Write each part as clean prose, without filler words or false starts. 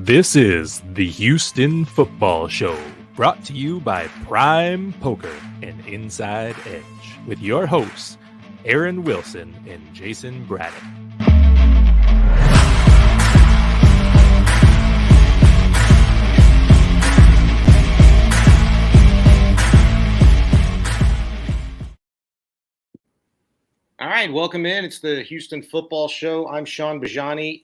This is the Houston Football Show, brought to you by Prime Poker and Inside Edge, with your hosts, Aaron Wilson and Jason Braddock. All right, welcome in. It's the Houston Football Show. I'm Shaun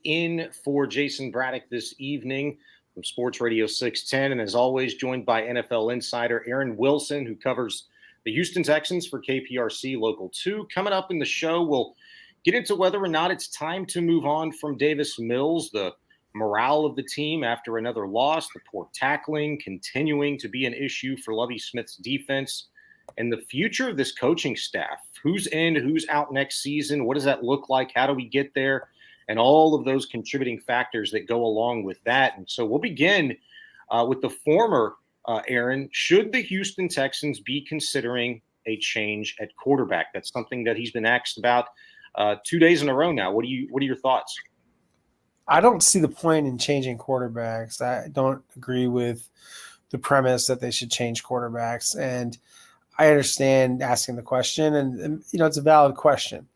in for Jason Braddock this evening from Sports Radio 610. And as always, joined by NFL insider Aaron Wilson, who covers the Houston Texans for KPRC Local 2. Coming up in the show, we'll get into whether or not it's time to move on from Davis Mills, the morale of the team after another loss, the poor tackling continuing to be an issue for Lovie Smith's defense, and the future of this coaching staff. Who's in, who's out next season? What does that look like? How do we get there? And all of those contributing factors that go along with that. And so we'll begin with the former Aaron. Should the Houston Texans be considering a change at quarterback? That's something that he's been asked about 2 days in a row now. What are your thoughts? I don't see the point in changing quarterbacks. I don't agree with the premise that they should change quarterbacks. And I understand asking the question, and it's a valid question,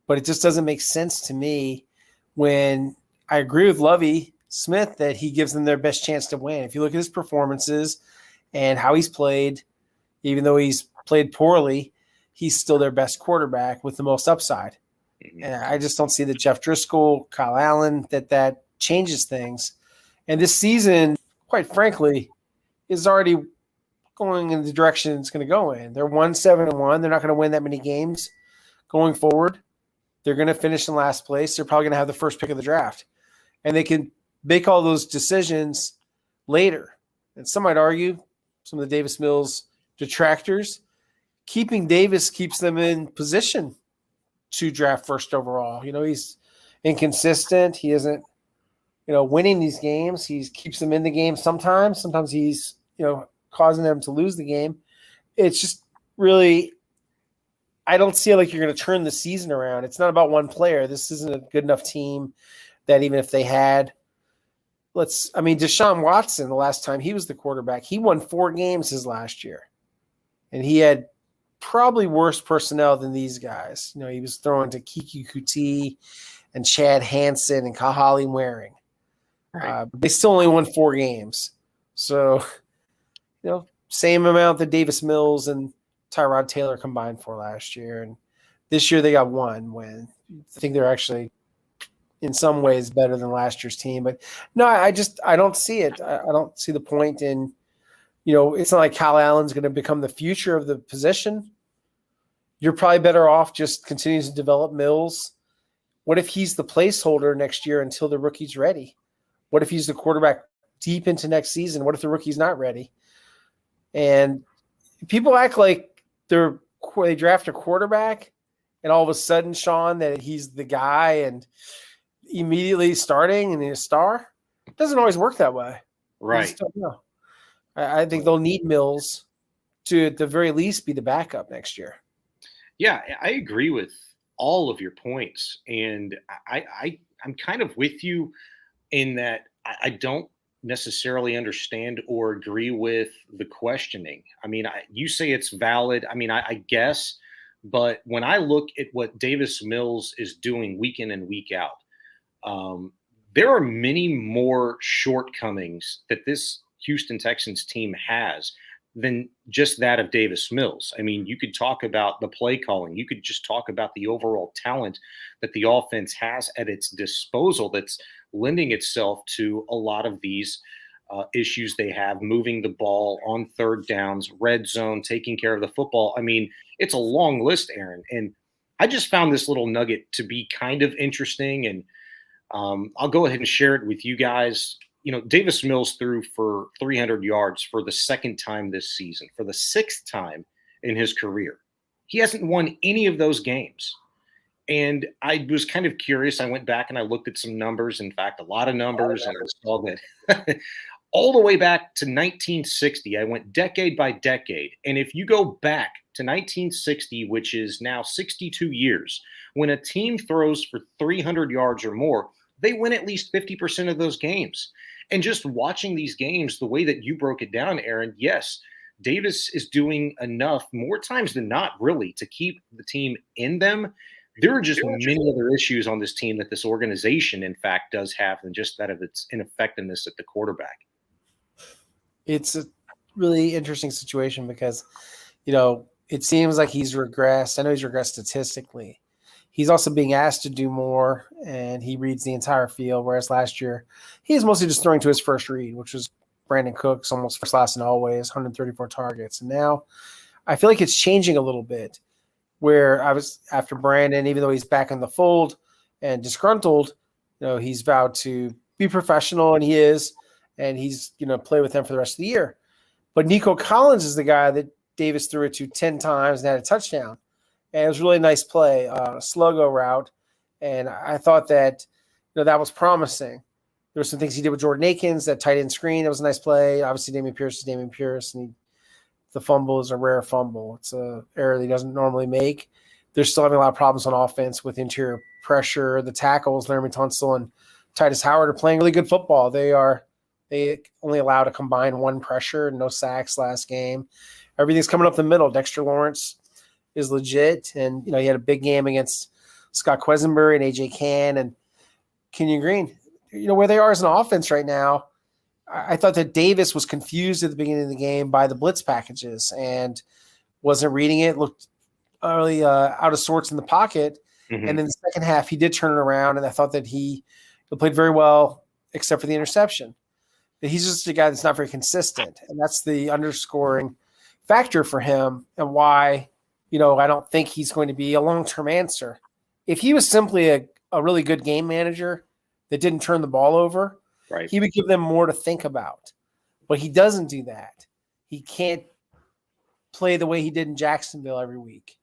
but it just doesn't make sense to me when I agree with Lovie Smith that he gives them their best chance to win. If you look at his performances and how he's played, even though he's played poorly, he's still their best quarterback with the most upside. And I just don't see that Jeff Driscoll, Kyle Allen, that changes things. And this season, quite frankly, is already going in the direction it's going to go in. They're 1-7-1. They're not going to win that many games going forward. They're going to finish in last place. They're probably going to have the first pick of the draft. And they can make all those decisions later. And some might argue, some of the Davis Mills detractors, keeping Davis keeps them in position to draft first overall. He's inconsistent. He isn't, winning these games. He keeps them in the game sometimes. Sometimes he's, causing them to lose the game. It's just really, I don't see like you're going to turn the season around. It's not about one player. This isn't a good enough team that even if they had, Deshaun Watson, the last time he was the quarterback, he won 4 games his last year. And he had probably worse personnel than these guys. He was throwing to Kiki Kuti and Chad Hansen and Kahali Waring. Right. But they still only won 4 games. So, same amount that Davis Mills and Tyrod Taylor combined for last year. And this year they got 1 win. I think they're actually in some ways better than last year's team. But no, I don't see it. I don't see the point in, it's not like Kyle Allen's going to become the future of the position. You're probably better off just continuing to develop Mills. What if he's the placeholder next year until the rookie's ready? What if he's the quarterback deep into next season? What if the rookie's not ready? And people act like they draft a quarterback and all of a sudden, Shaun, that he's the guy and immediately starting and he's a star. It doesn't always work that way. Right. I think they'll need Mills to at the very least be the backup next year. Yeah, I agree with all of your points. And I'm kind of with you in that I don't necessarily understand or agree with the questioning. You say it's valid. I guess, but when I look at what Davis Mills is doing week in and week out, there are many more shortcomings that this Houston Texans team has than just that of Davis Mills. You could talk about the play calling. You could just talk about the overall talent that the offense has at its disposal that's lending itself to a lot of these issues they have, moving the ball on third downs, red zone, taking care of the football. It's a long list, Aaron. And I just found this little nugget to be kind of interesting. And I'll go ahead and share it with you guys. Davis Mills threw for 300 yards for the 2nd time this season, for the 6th time in his career. He hasn't won any of those games. And I was kind of curious. I went back and I looked at some numbers, in fact, a lot of numbers, and I saw that all the way back to 1960. I went decade by decade. And if you go back to 1960, which is now 62 years, when a team throws for 300 yards or more, they win at least 50% of those games. And just watching these games, the way that you broke it down, Aaron, yes, Davis is doing enough more times than not, really, to keep the team in them. There are just many other issues on this team that this organization, in fact, does have than just that of its ineffectiveness at the quarterback. It's a really interesting situation because, it seems like he's regressed. I know he's regressed statistically. He's also being asked to do more, and he reads the entire field, whereas last year he was mostly just throwing to his first read, which was Brandon Cooks, almost first, last, and always, 134 targets. And now I feel like it's changing a little bit, where I was after Brandon, even though he's back in the fold and disgruntled, he's vowed to be professional, and he is, and he's going to play with them for the rest of the year. But Nico Collins is the guy that Davis threw it to 10 times and had a touchdown. And it was a really nice play, a slow-go route. And I thought that, that was promising. There were some things he did with Jordan Akins, that tight end screen. That was a nice play. Obviously, Dameon Pierce is Dameon Pierce, and the fumble is a rare fumble. It's an error that he doesn't normally make. They're still having a lot of problems on offense with interior pressure. The tackles, Laramie Tunsil and Titus Howard, are playing really good football. They only allowed a combined 1 pressure, no sacks last game. Everything's coming up the middle. Dexter Lawrence is legit, and he had a big game against Scott Quesenberry and AJ Cann and Kenyon Green. Where they are as an offense right now, I thought that Davis was confused at the beginning of the game by the blitz packages and wasn't reading it, looked really out of sorts in the pocket. Mm-hmm. And in the second half, he did turn it around, and I thought that he played very well except for the interception. But he's just a guy that's not very consistent, and that's the underscoring factor for him and why I don't think he's going to be a long-term answer. If he was simply a really good game manager that didn't turn the ball over, right, he would give them more to think about. But he doesn't do that. He can't play the way he did in Jacksonville every week.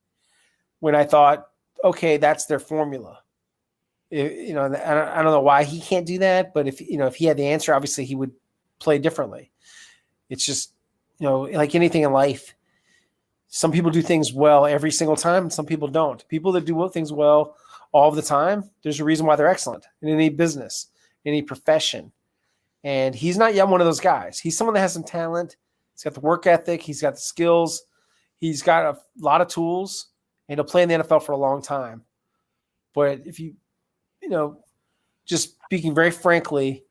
When I thought, okay, that's their formula. I don't know why he can't do that, but if he had the answer, obviously he would play differently. It's just, like anything in life, some people do things well every single time, and some people don't. People that do things well all the time, there's a reason why they're excellent in any business, any profession. And he's not yet one of those guys. He's someone that has some talent. He's got the work ethic. He's got the skills. He's got a lot of tools, and he'll play in the NFL for a long time. But if just speaking very frankly,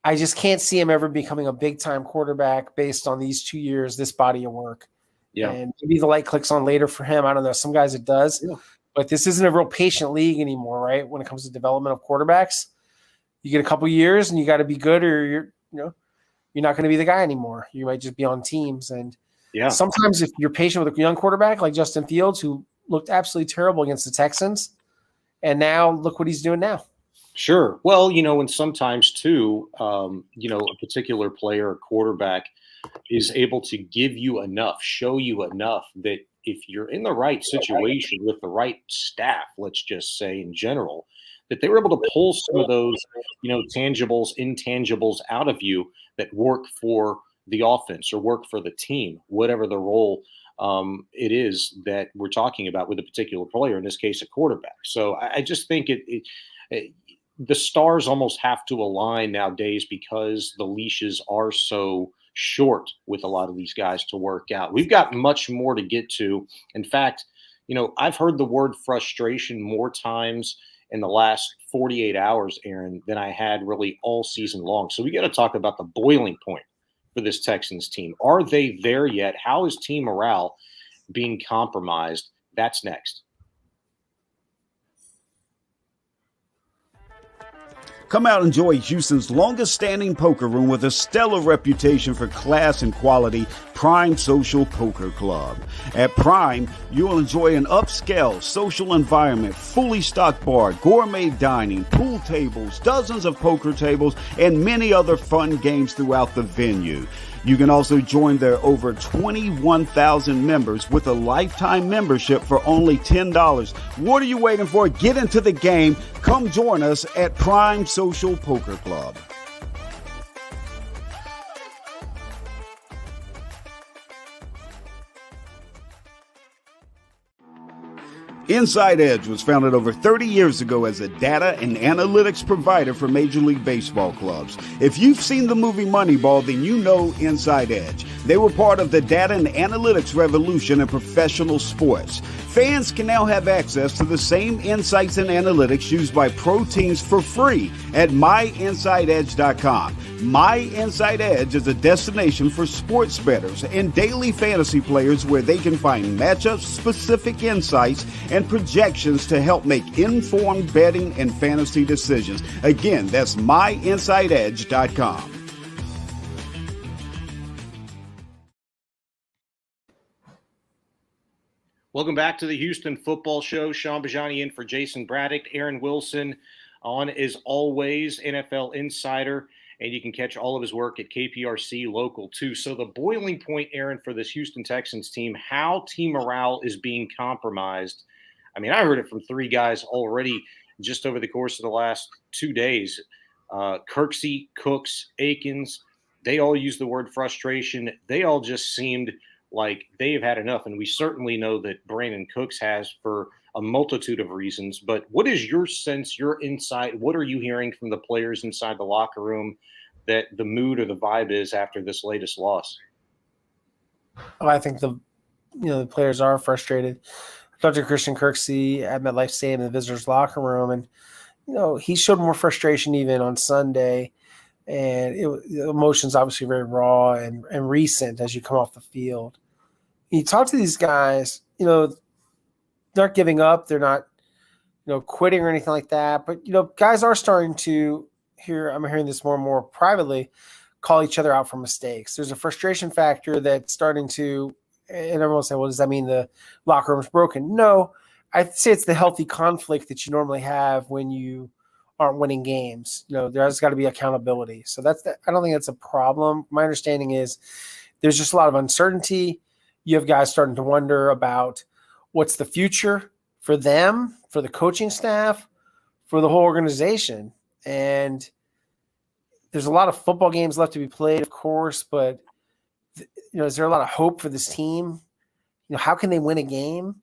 I just can't see him ever becoming a big-time quarterback based on these 2 years, this body of work. Yeah. And maybe the light clicks on later for him. I don't know. Some guys it does. Yeah. But this isn't a real patient league anymore, right? When it comes to development of quarterbacks, you get a couple years and you got to be good, or you're not going to be the guy anymore. You might just be on teams. And sometimes if you're patient with a young quarterback like Justin Fields, who looked absolutely terrible against the Texans, and now look what he's doing now. Sure. Well, and sometimes too, a particular player or quarterback is able to give you enough, show you enough that if you're in the right situation with the right staff, let's just say in general, that they were able to pull some of those, tangibles, intangibles out of you that work for the offense or work for the team, whatever the role it is that we're talking about with a particular player, in this case, a quarterback. So I just think the stars almost have to align nowadays because the leashes are so short with a lot of these guys to work out. We've got much more to get to. In fact, I've heard the word frustration more times in the last 48 hours, Aaron, than I had really all season long. So we got to talk about the boiling point for this Texans team. Are they there yet? How is team morale being compromised? That's next. Come out and enjoy Houston's longest-standing poker room with a stellar reputation for class and quality, Prime Social Poker Club. At Prime, you'll enjoy an upscale social environment, fully stocked bar, gourmet dining, pool tables, dozens of poker tables, and many other fun games throughout the venue. You can also join their over 21,000 members with a lifetime membership for only $10. What are you waiting for? Get into the game. Come join us at Prime Social Poker Club. Inside Edge was founded over 30 years ago as a data and analytics provider for Major League Baseball clubs. If you've seen the movie Moneyball, then you know Inside Edge. They were part of the data and analytics revolution in professional sports. Fans can now have access to the same insights and analytics used by pro teams for free at myinsideedge.com. My Inside Edge is a destination for sports bettors and daily fantasy players where they can find matchup-specific insights and projections to help make informed betting and fantasy decisions. Again, that's myinsideedge.com. Welcome back to the Houston Football Show. Shaun Bajani in for Jason Braddock. Aaron Wilson on, as always, NFL Insider. And you can catch all of his work at KPRC Local 2. So the boiling point, Aaron, for this Houston Texans team, how team morale is being compromised. I mean, I heard it from three guys already just over the course of the last 2 days. Kirksey, Cooks, Akins, they all used the word frustration. They all just seemed like they've had enough. And we certainly know that Brandon Cooks has for a multitude of reasons. But what is your sense, your insight? What are you hearing from the players inside the locker room that the mood or the vibe is after this latest loss? Oh, I think the players are frustrated. I talked to Christian Kirksey at MetLife Stadium in the visitors' locker room, and he showed more frustration even on Sunday. And the emotions obviously very raw and recent as you come off the field. You talk to these guys, they're not giving up. They're not, quitting or anything like that. But, guys are starting to I'm hearing this more and more privately, call each other out for mistakes. There's a frustration factor that's starting to, and everyone will say, well, does that mean the locker room's broken? No, I'd say it's the healthy conflict that you normally have when you aren't winning games. There's got to be accountability. So I don't think that's a problem. My understanding is there's just a lot of uncertainty. You have guys starting to wonder about what's the future for them, for the coaching staff, for the whole organization. And there's a lot of football games left to be played, of course, but is there a lot of hope for this team? How can they win a game?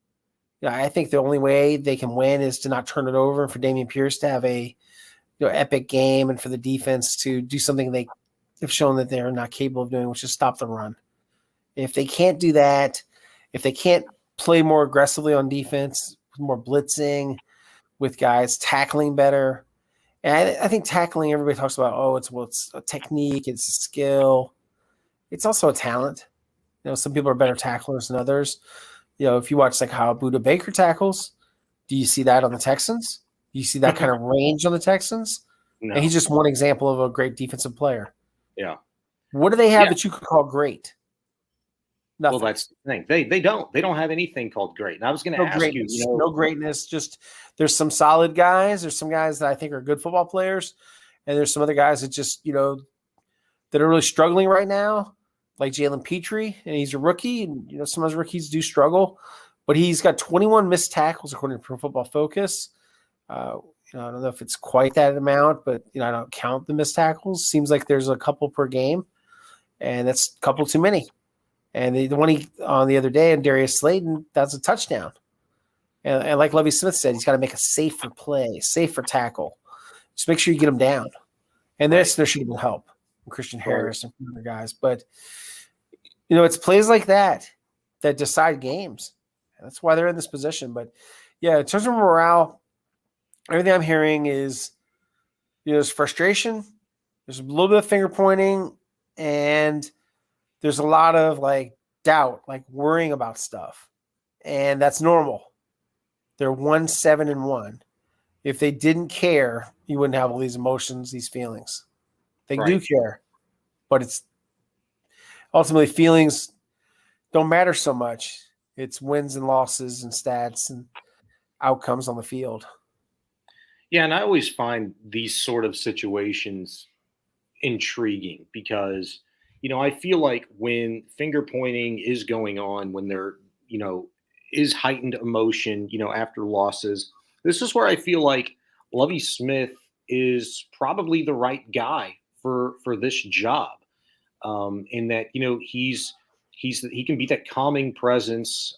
I think the only way they can win is to not turn it over, and for Dameon Pierce to have a epic game, and for the defense to do something they have shown that they're not capable of doing, which is stop the run. If they can't do that, if they can't play more aggressively on defense, more blitzing, with guys tackling better, and I think tackling, everybody talks about, it's a technique, it's a skill. It's also a talent. Some people are better tacklers than others. If you watch how Budda Baker tackles, do you see that on the Texans? Do you see that kind of range on the Texans? No. And he's just one example of a great defensive player. Yeah. What do they have that you could call great? Nothing. Well, that's the thing. They don't have anything called great. And I was going to ask greatness, you. No greatness. Just there's some solid guys. There's some guys that I think are good football players, and there's some other guys that just that are really struggling right now, like Jalen Petrie, and he's a rookie, and some of those rookies do struggle, but he's got 21 missed tackles according to Pro Football Focus. I don't know if it's quite that amount, but I don't count the missed tackles. Seems like there's a couple per game, and that's a couple too many. And the one he on the other day, and Darius Slayton, that's a touchdown. And like Lovie Smith said, he's got to make a safer play, safer tackle. Just make sure you get him down. And there should have been help from Christian Harris and from other guys. But it's plays like that decide games. That's why they're in this position. But yeah, in terms of morale, everything I'm hearing is there's frustration, there's a little bit of finger pointing, and there's a lot of doubt, worrying about stuff. And that's normal. They're 1-7-1. If they didn't care, you wouldn't have all these emotions, these feelings. They do care, but it's ultimately feelings don't matter so much. It's wins and losses and stats and outcomes on the field. Yeah, and I always find these sort of situations intriguing because I feel like when finger pointing is going on, when there, is heightened emotion, after losses, this is where I feel like Lovie Smith is probably the right guy for this job. In that, he's he can be that calming presence.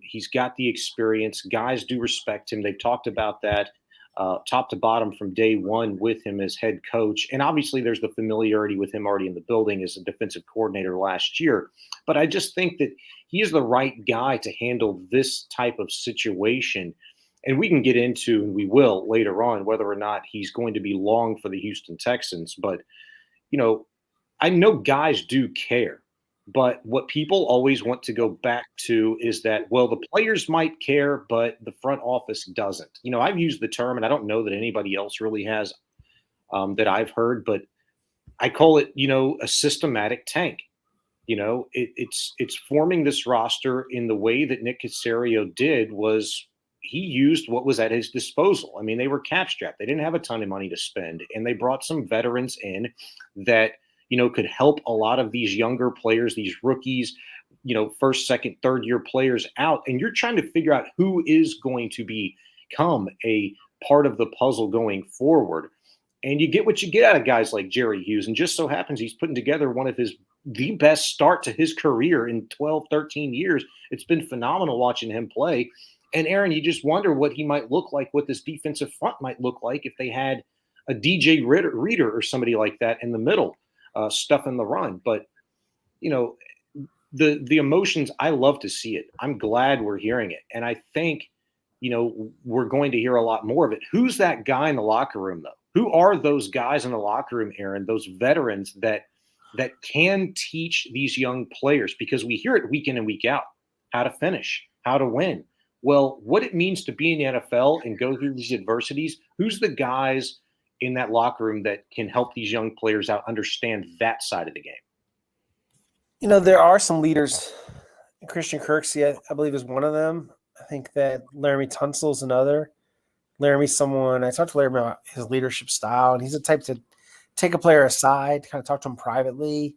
He's got the experience. Guys do respect him. They've talked about that top to bottom from day one with him as head coach. And obviously there's the familiarity with him already in the building as a defensive coordinator last year. But I just think that he is the right guy to handle this type of situation. And we can get into, and we will later on, whether or not he's going to be long for the Houston Texans. But, I know guys do care. But what people always want to go back to is that, well, the players might care, but the front office doesn't. I've used the term, and I don't know that anybody else really has that I've heard, but I call it, a systematic tank. It's forming this roster in the way that Nick Caserio did was he used what was at his disposal. I mean, they were cap strapped. They didn't have a ton of money to spend, and they brought some veterans in that – could help a lot of these younger players, these rookies, first, second, third year players out. And you're trying to figure out who is going to become a part of the puzzle going forward. And you get what you get out of guys like Jerry Hughes. And just so happens he's putting together one of the best start to his career in 12, 13 years. It's been phenomenal watching him play. And Aaron, you just wonder what he might look like, what this defensive front might look like if they had a DJ Reader or somebody like that in the middle. Stuff in the run. But, the emotions, I love to see it. I'm glad we're hearing it. And I think, we're going to hear a lot more of it. Who's that guy in the locker room, though? Who are those guys in the locker room, Aaron, those veterans that can teach these young players? Because we hear it week in and week out, how to finish, how to win. Well, what it means to be in the NFL and go through these adversities, who's the guys in that locker room that can help these young players out understand that side of the game? There are some leaders. Christian Kirksey, I believe, is one of them. I think that Laramie Tunsil is another. Laramie's someone, I talked to Laramie about his leadership style, and he's the type to take a player aside, kind of talk to him privately,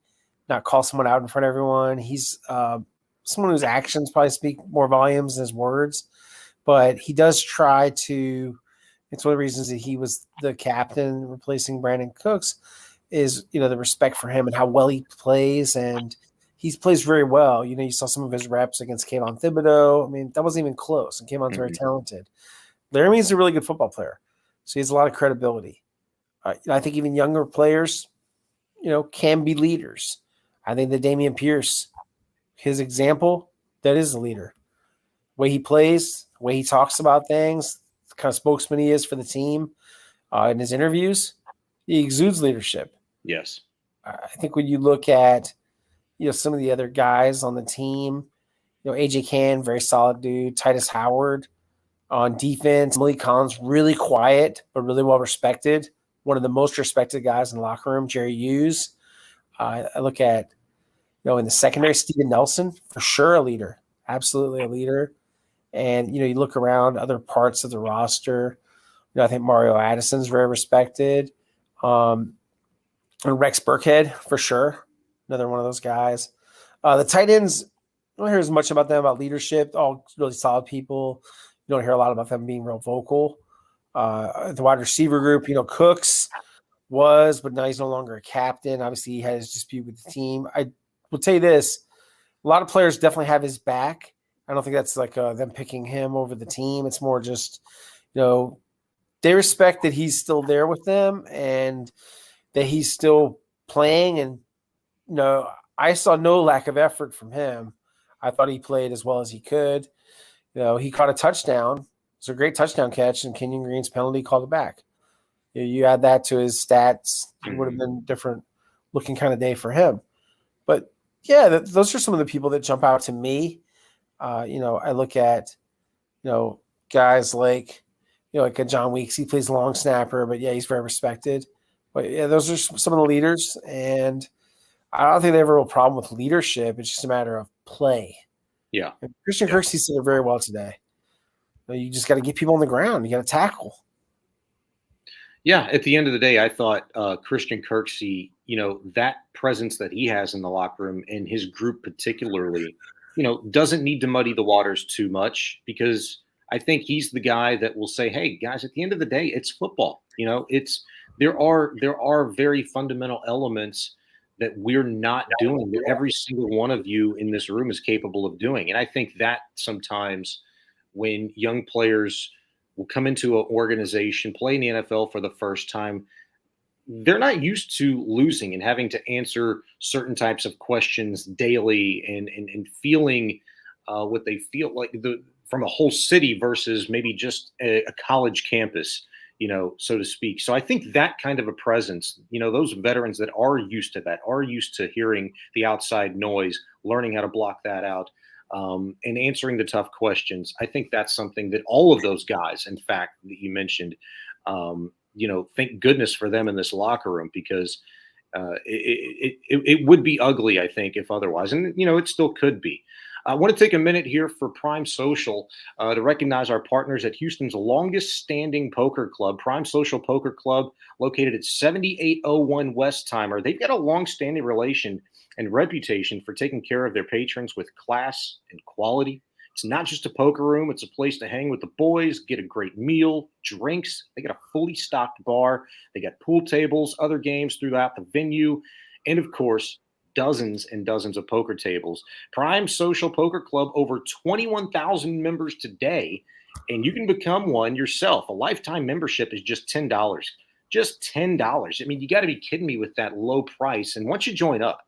not call someone out in front of everyone. He's someone whose actions probably speak more volumes than his words, but he does try to. It's one of the reasons that he was the captain replacing Brandon Cooks is, the respect for him and how well he plays. And he plays very well. You saw some of his reps against Kayvon Thibodeau. I mean, that wasn't even close. And Kayvon's very talented. Laramie's a really good football player. So he has a lot of credibility. I think even younger players, can be leaders. I think that Dameon Pierce, his example, that is a leader. The way he plays, the way he talks about things, kind of spokesman he is for the team in his interviews, he exudes leadership. Yes. I think when you look at, some of the other guys on the team, AJ Cann, very solid dude, Titus Howard on defense, Malik Collins, really quiet, but really well respected. One of the most respected guys in the locker room, Jerry Hughes. I look at, in the secondary, Steven Nelson, for sure a leader, absolutely a leader. And, you look around other parts of the roster, I think Mario Addison's very respected. And Rex Burkhead, for sure, another one of those guys. The tight ends, I don't hear as much about them, about leadership, all really solid people. You don't hear a lot about them being real vocal. The wide receiver group, Cooks was, but now he's no longer a captain. Obviously, he had his dispute with the team. I will tell you this, a lot of players definitely have his back. I don't think that's like them picking him over the team. It's more just, they respect that he's still there with them and that he's still playing. And, I saw no lack of effort from him. I thought he played as well as he could. He caught a touchdown. It was a great touchdown catch, and Kenyon Green's penalty called it back. You add that to his stats, it would have been a different looking kind of day for him. But, yeah, those are some of the people that jump out to me. I look at, guys like, like a John Weeks. He plays long snapper, but, yeah, he's very respected. But, yeah, those are some of the leaders. And I don't think they have a real problem with leadership. It's just a matter of play. Yeah. And Christian Kirksey said it very well today. You just got to get people on the ground. You got to tackle. Yeah, at the end of the day, I thought Christian Kirksey, that presence that he has in the locker room and his group particularly, doesn't need to muddy the waters too much, because I think he's the guy that will say, hey, guys, at the end of the day, it's football. There are very fundamental elements that we're not doing, that every single one of you in this room is capable of doing. And I think that sometimes when young players will come into an organization, play in the NFL for the first time, they're not used to losing and having to answer certain types of questions daily and feeling what they feel like from a whole city versus maybe just a college campus, so to speak. So I think that kind of a presence, those veterans that are used to that, are used to hearing the outside noise, learning how to block that out, and answering the tough questions. I think that's something that all of those guys, in fact, that you mentioned, thank goodness for them in this locker room, because it would be ugly, I think, if otherwise. And, it still could be. I want to take a minute here for Prime Social to recognize our partners at Houston's longest standing poker club, Prime Social Poker Club, located at 7801 Westheimer. They've got a long-standing relation and reputation for taking care of their patrons with class and quality. It's not just a poker room. It's a place to hang with the boys, get a great meal, drinks. They got a fully stocked bar. They got pool tables, other games throughout the venue, and, of course, dozens and dozens of poker tables. Prime Social Poker Club, over 21,000 members today, and you can become one yourself. A lifetime membership is just $10. Just $10. I mean, you got to be kidding me with that low price. And once you join up,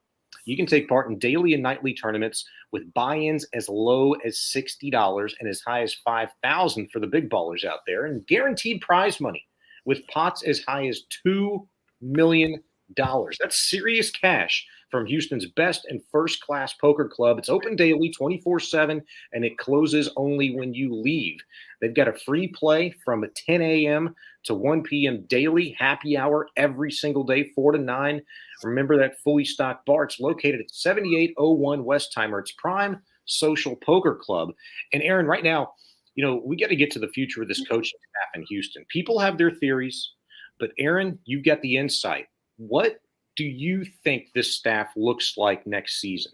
you can take part in daily and nightly tournaments with buy-ins as low as $60 and as high as $5,000 for the big ballers out there, and guaranteed prize money with pots as high as $2 million. That's serious cash from Houston's best and first-class poker club. It's open daily, 24/7, and it closes only when you leave. They've got a free play from 10 a.m. to 1 p.m. daily, happy hour every single day, 4 to 9. Remember that fully stocked bar. It's located at 7801 Westheimer. It's Prime Social Poker Club. And, Aaron, right now, we got to get to the future of this coaching staff in Houston. People have their theories, but, Aaron, you've got the insight. What do you think this staff looks like next season?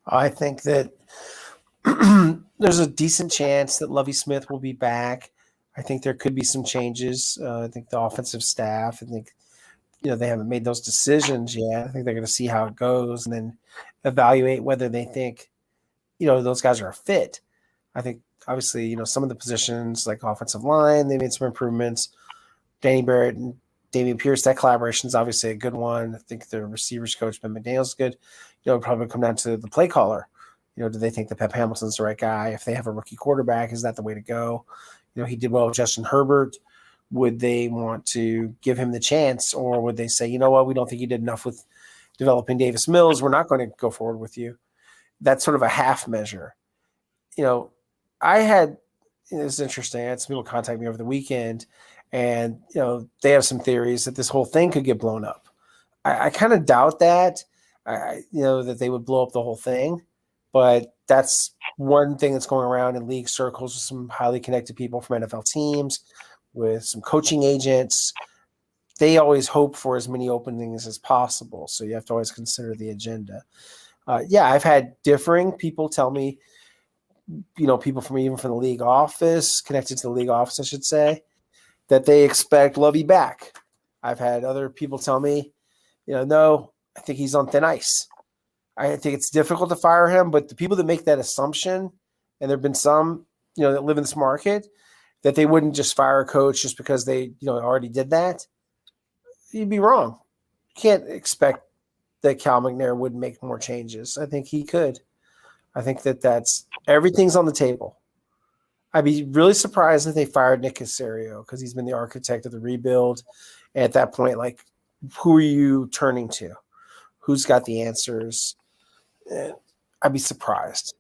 I think that there's a decent chance that Lovie Smith will be back. I think there could be some changes. I think the offensive staff, I think, they haven't made those decisions yet. I think they're going to see how it goes and then evaluate whether they think, those guys are a fit. I think, obviously, some of the positions like offensive line, they made some improvements. Danny Barrett and Damian Pierce, that collaboration is obviously a good one. I think the receivers coach, Ben McDaniels, is good. It'll probably come down to the play caller. Do they think that Pep Hamilton's the right guy? If they have a rookie quarterback, is that the way to go? He did well with Justin Herbert. Would they want to give him the chance, or would they say, you know what, we don't think you did enough with developing Davis Mills. We're not going to go forward with you. That's sort of a half measure. I had, it's interesting. I had some people contact me over the weekend, and, they have some theories that this whole thing could get blown up. I kind of doubt that, that they would blow up the whole thing. But that's one thing that's going around in league circles with some highly connected people from NFL teams, with some coaching agents. They always hope for as many openings as possible. So you have to always consider the agenda. I've had differing people tell me, people from even from the league office, connected to the league office, I should say, that they expect Lovey back. I've had other people tell me, no, I think he's on thin ice. I think it's difficult to fire him, but the people that make that assumption, and there have been some, that live in this market, that they wouldn't just fire a coach just because they, already did that, you'd be wrong. You can't expect that Cal McNair would make more changes. I think he could. I think that's everything's on the table. I'd be really surprised if they fired Nick Caserio, because he's been the architect of the rebuild. And at that point, who are you turning to? Who's got the answers? I'd be surprised.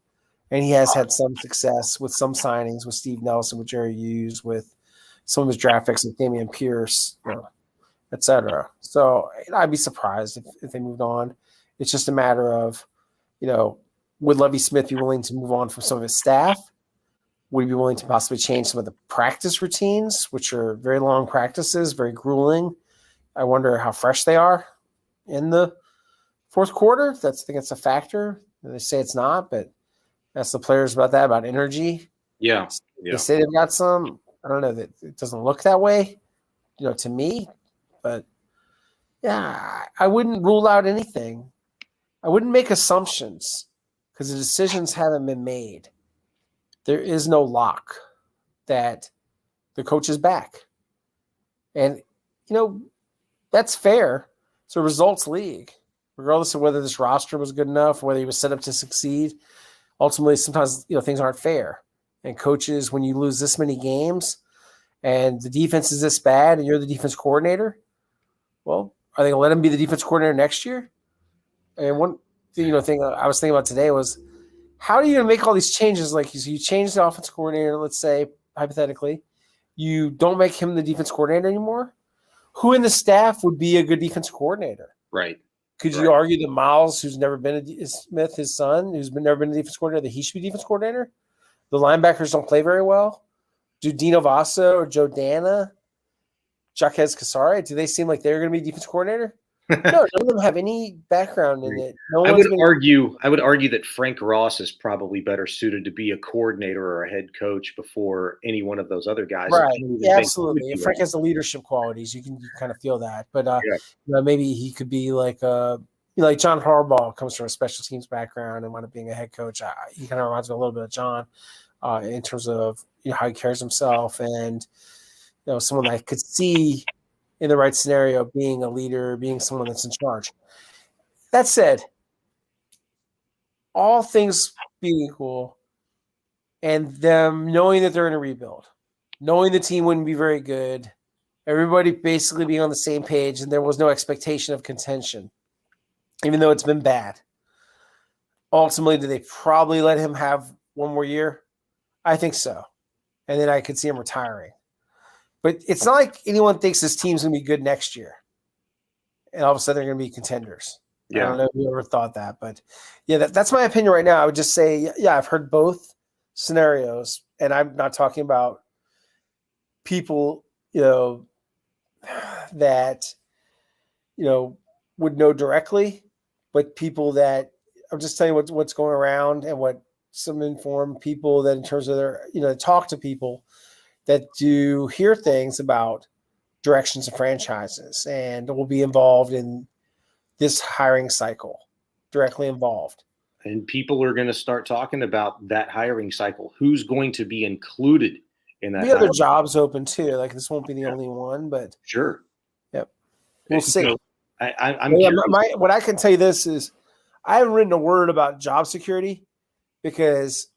And he has had some success with some signings, with Steve Nelson, with Jerry Hughes, with some of his draft picks, like Damian Pierce, et cetera. So I'd be surprised if they moved on. It's just a matter of, would Lovie Smith be willing to move on from some of his staff? Would he be willing to possibly change some of the practice routines, which are very long practices, very grueling? I wonder how fresh they are in the fourth quarter. I think it's a factor. They say it's not, but ask the players about that, about energy. Yeah. They say they've got some. I don't know, that it doesn't look that way, to me. But Yeah, I wouldn't rule out anything. I wouldn't make assumptions because the decisions haven't been made. There is no lock that the coach is back. And, that's fair. It's a results league, regardless of whether this roster was good enough, whether he was set up to succeed. Ultimately, sometimes, things aren't fair. And coaches, when you lose this many games and the defense is this bad and you're the defense coordinator, well, are they going to let him be the defense coordinator next year? And one thing I was thinking about today was, how are you going to make all these changes? Like, you change the offense coordinator, let's say, hypothetically, you don't make him the defense coordinator anymore. Who in the staff would be a good defense coordinator? Right. Could you argue that Miles, who's never been Smith, his son, never been a defense coordinator, that he should be defense coordinator? The linebackers don't play very well. Do Dino Vaso or Joe Dana, Jaquez Cassare, do they seem like they're going to be defense coordinator? No, none of them have any background in it. I would argue that Frank Ross is probably better suited to be a coordinator or a head coach before any one of those other guys. Right. Yeah, absolutely. If Frank has the leadership qualities, you can kind of feel that. But maybe he could be like like John Harbaugh comes from a special teams background and wound up being a head coach. He kind of reminds me a little bit of John in terms of how he carries himself and someone that I could see in the right scenario being a leader, being someone that's in charge. That said, all things being equal, and them knowing that they're in a rebuild, knowing the team wouldn't be very good, everybody basically being on the same page, and there was no expectation of contention, even though it's been bad. Ultimately, do they probably let him have one more year? I think so. And then I could see him retiring. But it's not like anyone thinks this team's going to be good next year. And all of a sudden they're going to be contenders. Yeah. I don't know if you ever thought that. But, that's my opinion right now. I would just say, I've heard both scenarios. And I'm not talking about people, that, would know directly. But people that – I'm just telling you what's going around and what some informed people that in terms of their – talk to people – that do hear things about directions of franchises and will be involved in this hiring cycle, directly involved. And people are going to start talking about that hiring cycle. Who's going to be included in that? The other jobs open too. Like this won't be the only one, but sure. Yep. We'll see. I'm what I can tell you this is I haven't written a word about job security because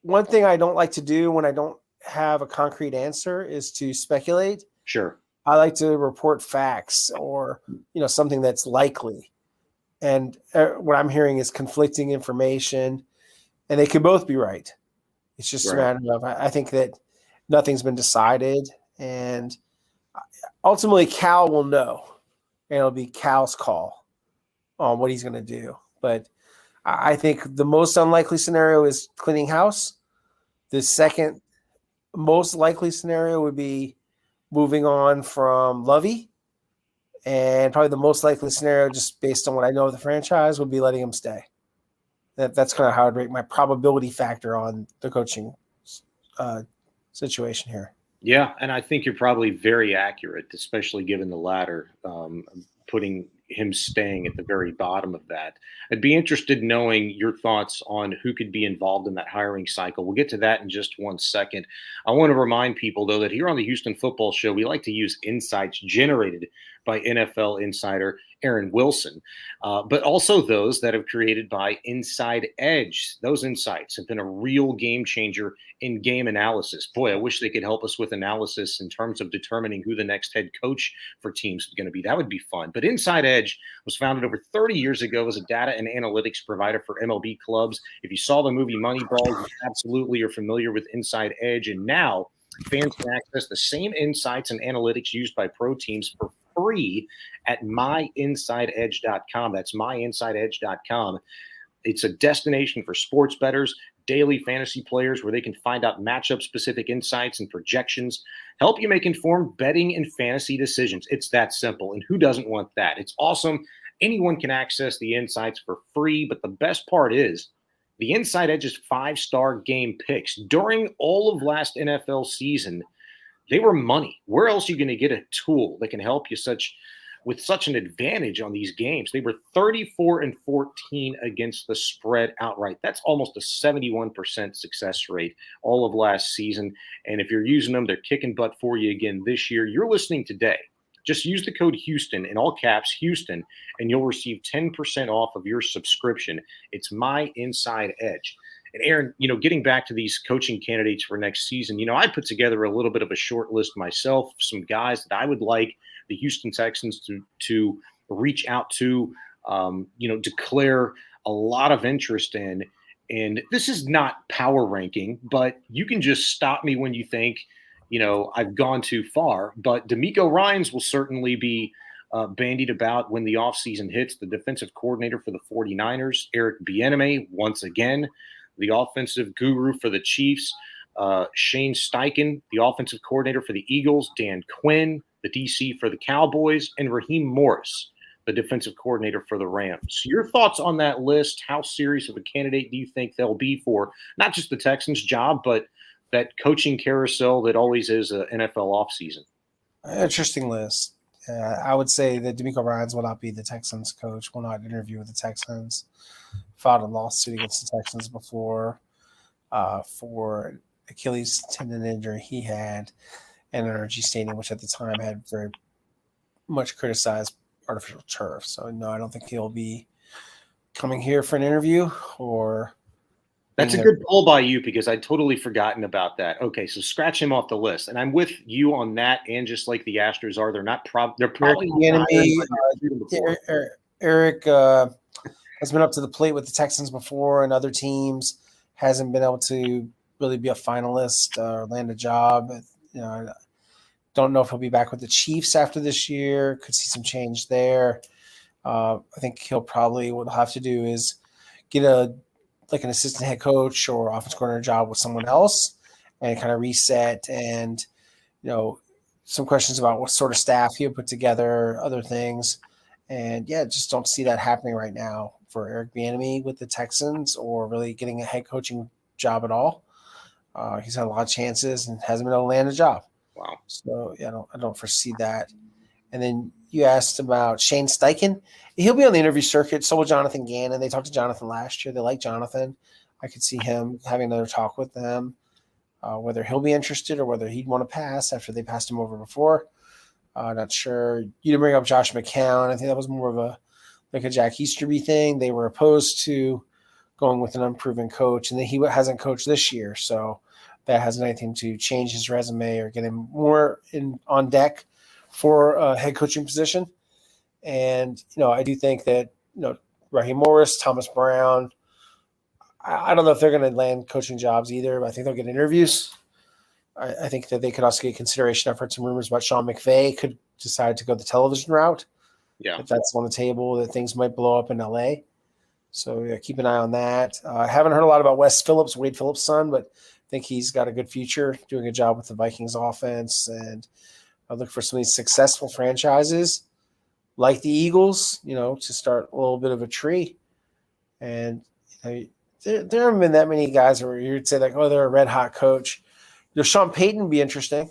one thing I don't like to do when I don't have a concrete answer is to speculate. Sure. I like to report facts or, something that's likely. And what I'm hearing is conflicting information and they could both be right. It's just a matter of, I think that nothing's been decided and ultimately Cal will know and it'll be Cal's call on what he's going to do. But I think the most unlikely scenario is cleaning house. The second most likely scenario would be moving on from Lovey. And probably the most likely scenario, just based on what I know of the franchise, would be letting him stay. That's kind of how I'd rate my probability factor on the coaching situation here. Yeah, and I think you're probably very accurate, especially given the latter, putting him staying at the very bottom of that. I'd be interested in knowing your thoughts on who could be involved in that hiring cycle. We'll get to that in just 1 second. I want to remind people, though, that here on the Houston Football Show, we like to use insights generated by NFL insider Aaron Wilson, but also those that have created by Inside Edge. Those insights have been a real game changer in game analysis. Boy, I wish they could help us with analysis in terms of determining who the next head coach for teams is going to be. That would be fun. But Inside Edge was founded over 30 years ago as a data and analytics provider for MLB clubs. If you saw the movie Moneyball, you absolutely are familiar with Inside Edge. And now fans can access the same insights and analytics used by pro teams for free at myinsideedge.com. That's myinsideedge.com. It's a destination for sports bettors, daily fantasy players, where they can find out matchup-specific insights and projections, help you make informed betting and fantasy decisions. It's that simple, and who doesn't want that? It's awesome. Anyone can access the insights for free, but the best part is the Inside Edge's 5-star game picks during all of last NFL season, they were money. Where else are you going to get a tool that can help you with such an advantage on these games. They were 34-14 against the spread outright. That's almost a 71% success rate all of last season. And if you're using them, they're kicking butt for you again this year. You're listening today. Just use the code Houston in all caps, Houston, and you'll receive 10% off of your subscription. It's My Inside Edge. And Aaron, getting back to these coaching candidates for next season, I put together a little bit of a short list myself, some guys that I would like the Houston Texans to reach out to, declare a lot of interest in. And this is not power ranking, but you can just stop me when you think, I've gone too far. But D'Amico Ryans will certainly be bandied about when the offseason hits. The defensive coordinator for the 49ers, Eric Bieniemy, once again. The offensive guru for the Chiefs, Shane Steichen, the offensive coordinator for the Eagles, Dan Quinn, the DC for the Cowboys, and Raheem Morris, the defensive coordinator for the Rams. Your thoughts on that list? How serious of a candidate do you think they'll be for not just the Texans' job, but that coaching carousel that always is an NFL offseason? Interesting list. I would say that D'Amico Ryans will not be the Texans coach, will not interview with the Texans. Filed a lawsuit against the Texans before for Achilles tendon injury he had at NRG Stadium, which at the time had very much criticized artificial turf. So, no, I don't think he'll be coming here for an interview or – That's a good pull by you because I'd totally forgotten about that. Okay, so scratch him off the list. And I'm with you on that, and just like the Astros are, they're probably not Eric has been up to the plate with the Texans before and other teams, hasn't been able to really be a finalist or land a job. I don't know if he'll be back with the Chiefs after this year. Could see some change there. I think what he'll have to do is get an assistant head coach or offense coordinator job with someone else and kind of reset and, some questions about what sort of staff he'll put together, other things. And just don't see that happening right now for Eric Bieniemy with the Texans or really getting a head coaching job at all. He's had a lot of chances and hasn't been able to land a job. Wow. So I don't foresee that. And then you asked about Shane Steichen. He'll be on the interview circuit. So will Jonathan Gannon. They talked to Jonathan last year. They like Jonathan. I could see him having another talk with them, whether he'll be interested or whether he'd want to pass after they passed him over before. Not sure. You didn't bring up Josh McCown. I think that was more of a Jack Easterby thing. They were opposed to going with an unproven coach, and then he hasn't coached this year. So that hasn't anything to change his resume or get him more on deck for a head coaching position. And, I do think that, Raheem Morris, Thomas Brown, I don't know if they're going to land coaching jobs either, but I think they'll get interviews. I think that they could also get consideration. I've heard some rumors about Sean McVay could decide to go the television route. Yeah. If that's on the table, that things might blow up in LA. So keep an eye on that. I haven't heard a lot about Wade Phillips' son, but I think he's got a good future, doing a job with the Vikings offense. And I look for some of these successful franchises like the Eagles, to start a little bit of a tree. And there haven't been that many guys where you'd say they're a red hot coach. Sean Payton would be interesting.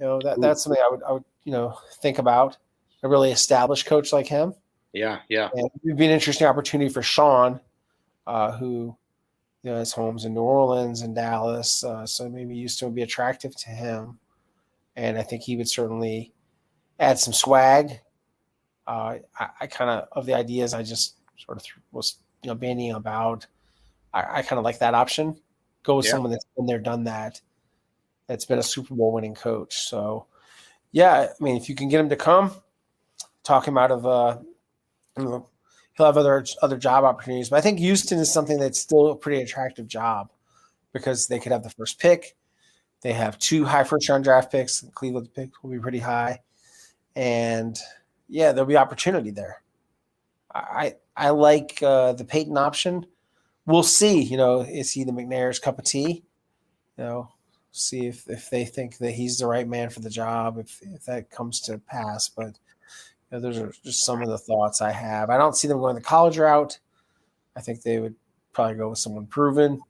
That's something I would think about, a really established coach like him. Yeah. And it would be an interesting opportunity for Shaun, who has homes in New Orleans and Dallas, so maybe Houston would be attractive to him. And I think he would certainly add some swag. I kind of the ideas I just sort of was bandying about. I kind of like that option. Go with someone that's been there, done that. That's been a Super Bowl winning coach. So, if you can get him to come, talk him out of he'll have other job opportunities. But I think Houston is something that's still a pretty attractive job because they could have the first pick. They have 2 high first-round draft picks. The Cleveland pick will be pretty high. And, there'll be opportunity there. I like the Peyton option. We'll see, is he the McNair's cup of tea? See if they think that he's the right man for the job, if that comes to pass. But those are just some of the thoughts I have. I don't see them going the college route. I think they would probably go with someone proven.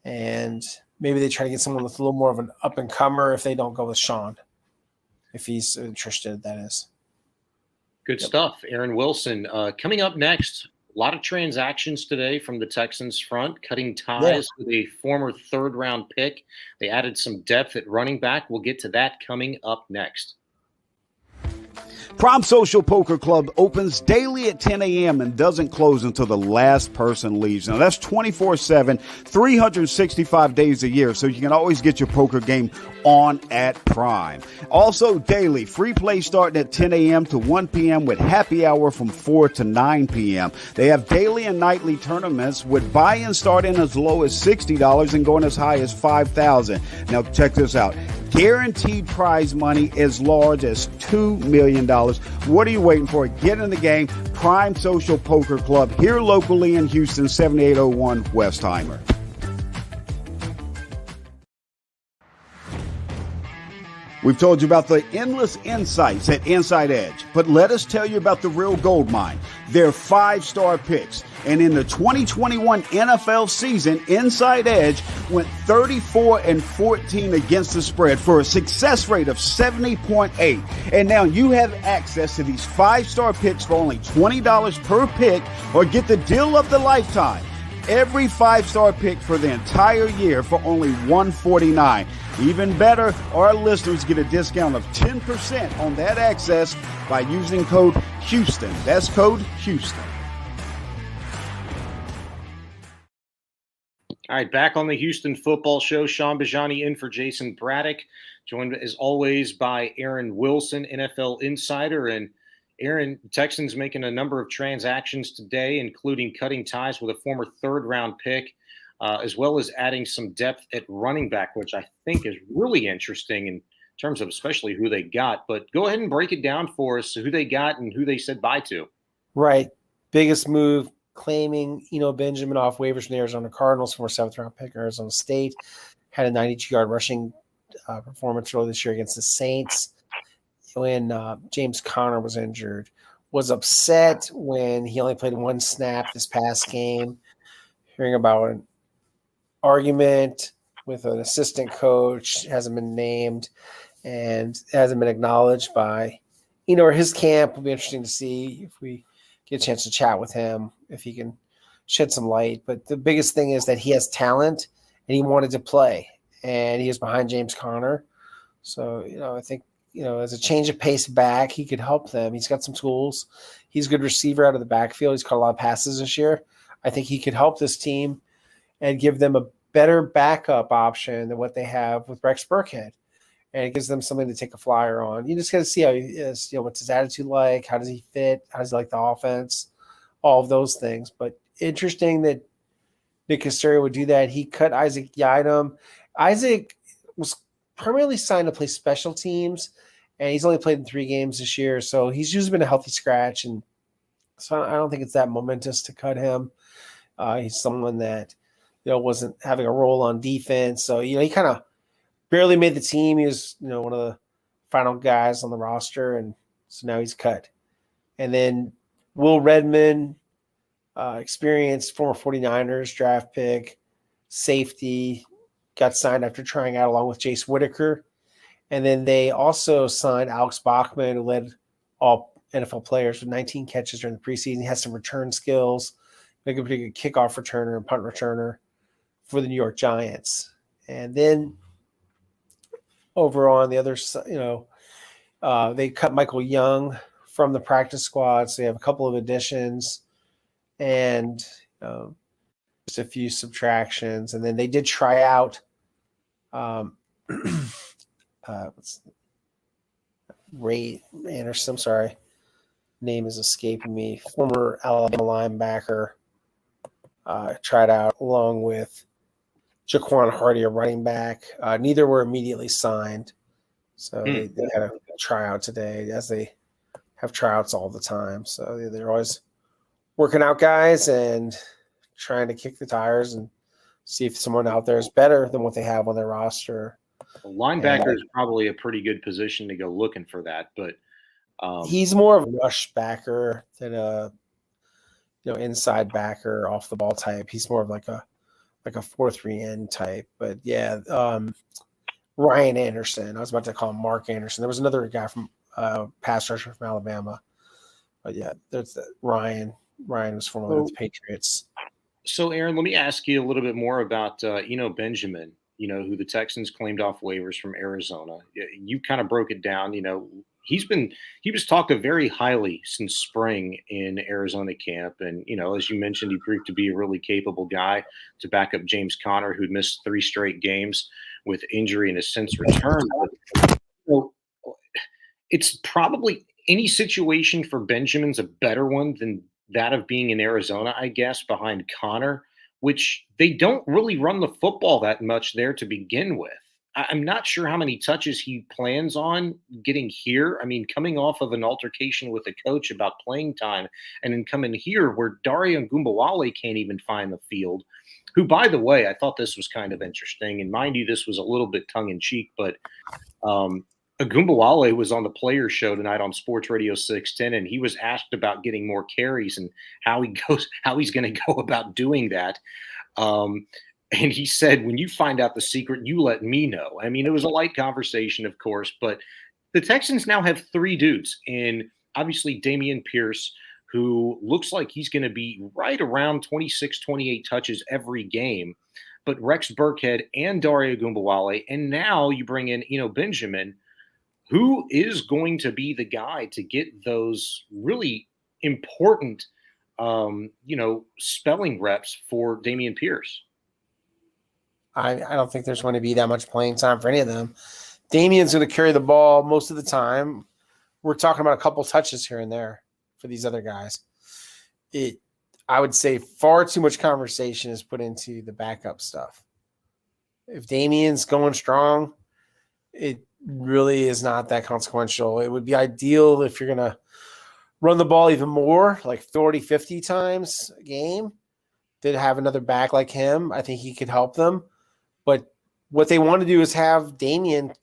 And maybe they try to get someone with a little more of an up-and-comer if they don't go with Shaun, if he's interested, that is. Good stuff. Aaron Wilson. Coming up next, a lot of transactions today from the Texans front, cutting ties with a former third-round pick. They added some depth at running back. We'll get to that coming up next. Prime Social Poker Club opens daily at 10 a.m. and doesn't close until the last person leaves. Now, that's 24/7, 365 days a year, so you can always get your poker game on at Prime. Also, daily, free play starting at 10 a.m. to 1 p.m. with happy hour from 4 to 9 p.m. They have daily and nightly tournaments with buy-in starting as low as $60 and going as high as $5,000. Now, check this out. Guaranteed prize money as large as $2 million. What are you waiting for? Get in the game. Prime Social Poker Club here locally in Houston, 7801 Westheimer. We've told you about the endless insights at Inside Edge, but let us tell you about the real gold mine. They're 5-star picks. And in the 2021 NFL season, Inside Edge went 34-14 against the spread for a success rate of 70.8. And now you have access to these 5-star picks for only $20 per pick, or get the deal of the lifetime. Every 5-star pick for the entire year for only $149. Even better, our listeners get a discount of 10% on that access by using code Houston. That's code Houston. All right, back on the Houston Football Show. Shaun Bajani in for Jason Braddock, joined as always by Aaron Wilson, NFL insider. And Aaron, Texans making a number of transactions today, including cutting ties with a former third-round pick, as well as adding some depth at running back, which I think is really interesting in terms of especially who they got. But go ahead and break it down for us, who they got and who they said bye to. Right. Biggest move, claiming Benjamin off waivers from the Arizona Cardinals, former 7th-round pick, Arizona State. Had a 92-yard rushing performance earlier this year against the Saints when James Conner was injured. Was upset when he only played 1 snap this past game. Hearing about an argument with an assistant coach, hasn't been named and hasn't been acknowledged by, or his camp. Will be interesting to see if we get a chance to chat with him, if he can shed some light. But the biggest thing is that he has talent and he wanted to play, and he is behind James Conner. So, I think, as a change of pace back, he could help them. He's got some tools. He's a good receiver out of the backfield. He's caught a lot of passes this year. I think he could help this team and give them a better backup option than what they have with Rex Burkhead. And it gives them something to take a flyer on. You just got to see how he is, what's his attitude like, how does he fit, how does he like the offense, all of those things. But interesting that Nick Caserio would do that. He cut Isaac Yiadom. Isaac was primarily signed to play special teams, and he's only played in 3 games this year, so he's usually been a healthy scratch, and so I don't think it's that momentous to cut him. He's someone that wasn't having a role on defense, so he kind of barely made the team. He was one of the final guys on the roster, and so now he's cut. And then Will Redmond, experienced former 49ers draft pick, safety, got signed after trying out along with Jace Whitaker. And then they also signed Alex Bachman, who led all NFL players with 19 catches during the preseason. He has some return skills, like a pretty good kickoff returner and punt returner for the New York Giants. And then over on the other side, they cut Michael Young from the practice squad. So they have a couple of additions and just a few subtractions. And then they did try out Ray Anderson. I'm sorry. Name is escaping me. Former Alabama linebacker tried out along with Jaquan Hardy, a running back. Neither were immediately signed. So they had a tryout today, as they have tryouts all the time. So they're always working out guys and trying to kick the tires and see if someone out there is better than what they have on their roster. Well, linebacker is probably a pretty good position to go looking for that, but he's more of a rush backer than a inside backer, off the ball type. He's more of like a 4-3 end type. But yeah, Ryan Anderson. I was about to call him Mark Anderson. There was another guy from pass rusher from Alabama But yeah, there's Ryan. Ryan was formerly with the Patriots. So, Aaron, let me ask you a little bit more about Benjamin. Who the Texans claimed off waivers from Arizona. You kind of broke it down. He was talked of very highly since spring in Arizona camp, and as you mentioned, he proved to be a really capable guy to back up James Conner, who'd missed 3 straight games with injury and has since returned. But, it's probably any situation for Benjamin's a better one than that of being in Arizona, I guess, behind Connor, which they don't really run the football that much there to begin with. I'm not sure how many touches he plans on getting here. I mean, coming off of an altercation with a coach about playing time and then coming here where Dario Ngumbawale can't even find the field, who, by the way, I thought this was kind of interesting. And mind you, this was a little bit tongue in cheek, but Agumbawale was on the Players Show tonight on Sports Radio 610, and he was asked about getting more carries and how he's going to go about doing that. And he said, "When you find out the secret, you let me know." I mean, it was a light conversation, of course, but the Texans now have 3 dudes, and obviously Dameon Pierce, who looks like he's going to be right around 26, 28 touches every game. But Rex Burkhead and Dario Agumbawale, and now you bring in Benjamin, who is going to be the guy to get those really important, spelling reps for Dameon Pierce? I don't think there's going to be that much playing time for any of them. Damien's going to carry the ball most of the time. We're talking about a couple touches here and there for these other guys. I would say far too much conversation is put into the backup stuff. If Damien's going strong, it really is not that consequential. It would be ideal if you're going to run the ball even more, like 40, 50 times a game, to have another back like him. I think he could help them. But what they want to do is have Dameon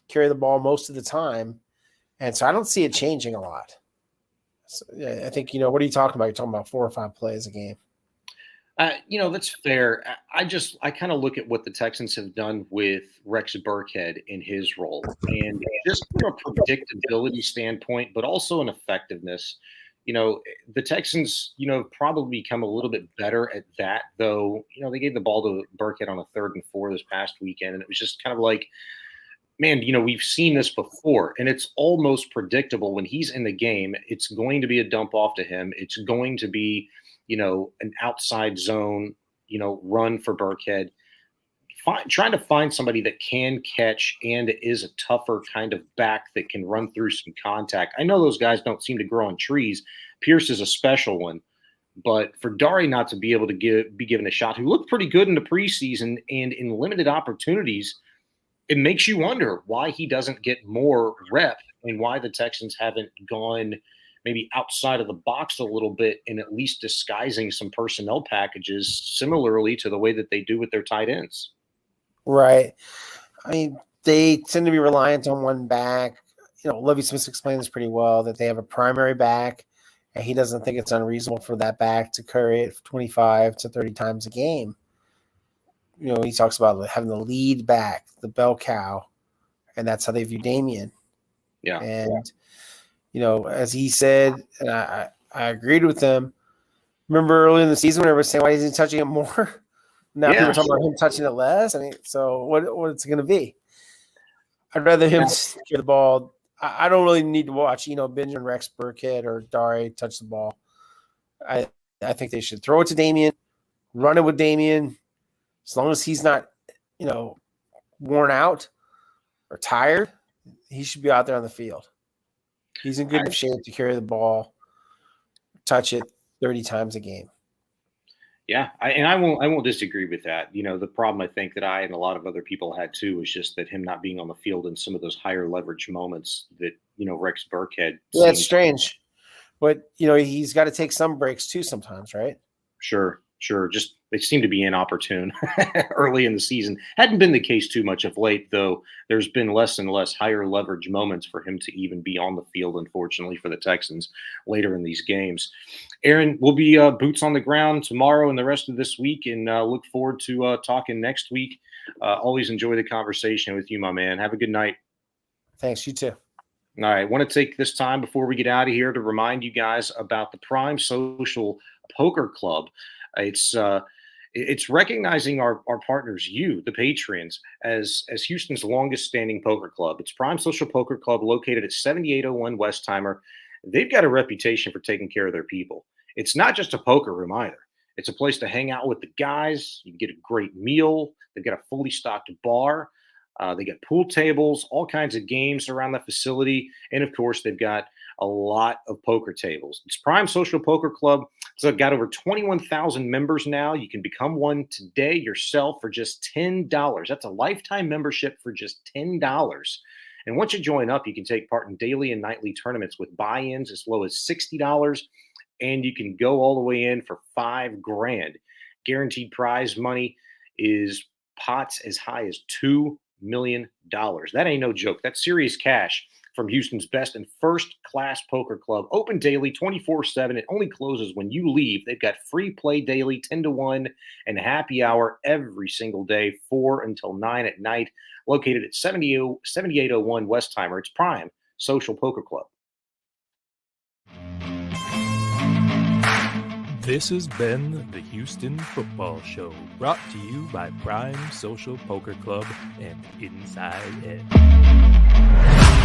carry the ball most of the time. And so I don't see it changing a lot. So, I think, what are you talking about? You're talking about 4 or 5 plays a game. That's fair. I kind of look at what the Texans have done with Rex Burkhead in his role, and just from a predictability standpoint, but also an effectiveness. The Texans, probably become a little bit better at that, though. They gave the ball to Burkhead on a 3rd and 4 this past weekend, and it was just kind of like, man, we've seen this before, and it's almost predictable when he's in the game. It's going to be a dump off to him. It's going to be an outside zone, run for Burkhead. Trying to find somebody that can catch and is a tougher kind of back that can run through some contact. I know those guys don't seem to grow on trees. Pierce is a special one. But for Dari not to be able to be given a shot, who looked pretty good in the preseason and in limited opportunities, it makes you wonder why he doesn't get more rep and why the Texans haven't gone maybe outside of the box a little bit and at least disguising some personnel packages similarly to the way that they do with their tight ends. Right. I mean, they tend to be reliant on one back. Lovie Smith explained this pretty well, that they have a primary back, and he doesn't think it's unreasonable for that back to carry it 25 to 30 times a game. He talks about having the lead back, the bell cow, and that's how they view Dameon. Yeah. And, as he said, and I agreed with him. Remember early in the season when everyone was saying, why isn't he touching it more? Now people are talking about him touching it less. I mean, so what's it going to be? I'd rather him carry the ball. I don't really need to watch, Benjamin, Rex Burkhead, or Dari touch the ball. I think they should throw it to Dameon, run it with Dameon. As long as he's not, worn out or tired, he should be out there on the field. He's in good shape to carry the ball, touch it 30 times a game. Yeah, I won't disagree with that. The problem I think that I and a lot of other people had too is just that him not being on the field in some of those higher leverage moments that Rex Burkhead. Yeah, it's strange, but he's got to take some breaks too sometimes, right? Sure. Just they seem to be inopportune early in the season. Hadn't been the case too much of late, though. There's been less and less higher leverage moments for him to even be on the field, unfortunately, for the Texans later in these games. Aaron, we'll be boots on the ground tomorrow and the rest of this week, and look forward to talking next week. Always enjoy the conversation with you, my man. Have a good night. Thanks. You too. All right. I want to take this time before we get out of here to remind you guys about the Prime Social Poker Club. It's recognizing our partners, you, the patrons, as Houston's longest standing poker club. It's Prime Social Poker Club, located at 7801 Westheimer. They've got a reputation for taking care of their people. It's not just a poker room either. It's a place to hang out with the guys. You can get a great meal. They've got a fully stocked bar. They got pool tables, all kinds of games around the facility. And of course, they've got a lot of poker tables. It's Prime Social Poker Club. So got over 21,000 members now. You can become one today yourself for just $10. That's a lifetime membership for just $10. And once you join up, you can take part in daily and nightly tournaments with buy-ins as low as $60. And you can go all the way in for $5,000. Guaranteed prize money is pots as high as $2 million. That ain't no joke. That's serious cash from Houston's best and first class poker club. Open daily, 24/7. It only closes when you leave. They've got free play daily, 10 to 1, and happy hour every single day, 4 until 9 at night. Located at 7801 Westheimer. It's Prime Social Poker Club. This has been the Houston Football Show, brought to you by Prime Social Poker Club and Inside Edge.